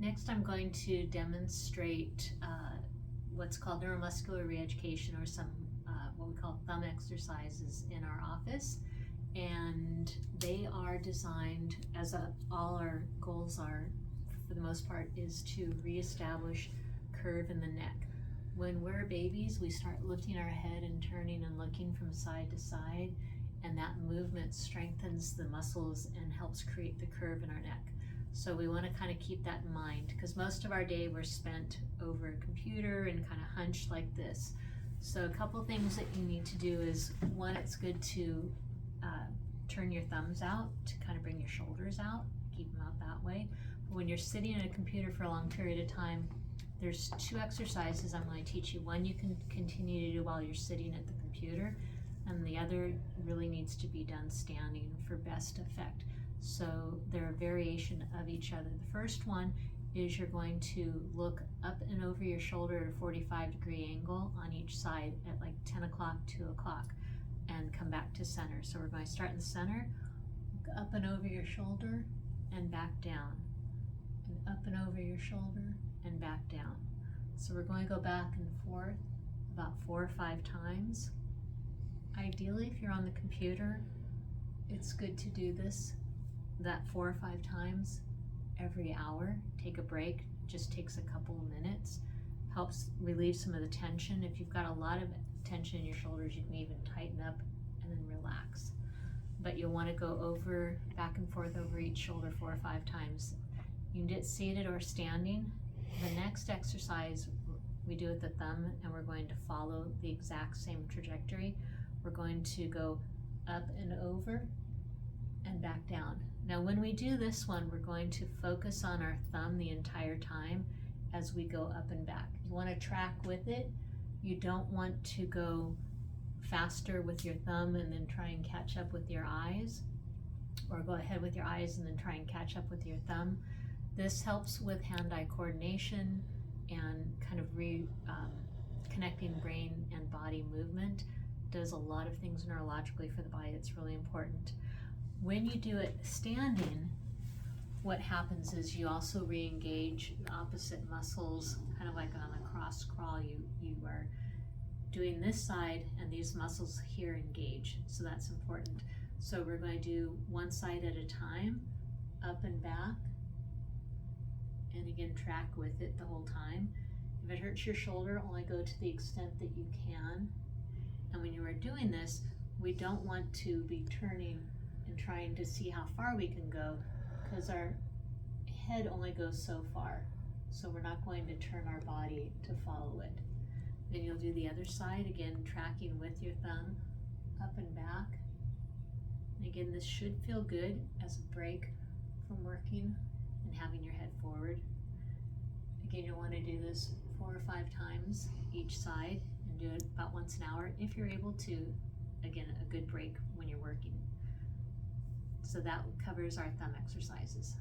Next, I'm going to demonstrate what's called neuromuscular reeducation, or some what we call thumb exercises in our office. And they are designed, as all our goals are, for the most part, is to reestablish curve in the neck. When we're babies, we start lifting our head and turning and looking from side to side, and that movement strengthens the muscles and helps create the curve in our neck. So we want to kind of keep that in mind, because most of our day we're spent over a computer and kind of hunched like this. So a couple things that you need to do is, one, it's good to turn your thumbs out to kind of bring your shoulders out, keep them out that way. But when you're sitting at a computer for a long period of time, there's two exercises I'm going to teach you. One you can continue to do while you're sitting at the computer, and the other really needs to be done standing for best effect. So they're a variation of each other. The first one is you're going to look up and over your shoulder at a 45-degree angle on each side at like 10 o'clock, 2 o'clock, and come back to center. So we're going to start in the center, look up and over your shoulder and back down, and up and over your shoulder and back down. So we're going to go back and forth about 4 or 5 times. Ideally, if you're on the computer, it's good to do that 4 or 5 times every hour. Take a break, just takes a couple of minutes. Helps relieve some of the tension. If you've got a lot of tension in your shoulders, you can even tighten up and then relax. But you'll want to go over, back and forth over each shoulder 4 or 5 times. You can do it seated or standing. The next exercise we do with the thumb, and we're going to follow the exact same trajectory. We're going to go up and over and back down. Now when we do this one, we're going to focus on our thumb the entire time as we go up and back. You want to track with it. You don't want to go faster with your thumb and then try and catch up with your eyes, or go ahead with your eyes and then try and catch up with your thumb. This helps with hand-eye coordination and kind of connecting brain and body movement. Does a lot of things neurologically for the body that's really important. When you do it standing, what happens is you also re-engage the opposite muscles, kind of like on a cross crawl. You are doing this side and these muscles here engage, so that's important. So we're going to do one side at a time, up and back, and again track with it the whole time. If it hurts your shoulder, only go to the extent that you can. And when you are doing this, we don't want to be turning and trying to see how far we can go, because our head only goes so far. So we're not going to turn our body to follow it. Then you'll do the other side, again tracking with your thumb, up and back. And again, this should feel good as a break from working and having your head forward. Again, you'll want to do this 4 or 5 times each side, and do it about once an hour if you're able to. Again, a good break when you're working. So that covers our thumb exercises.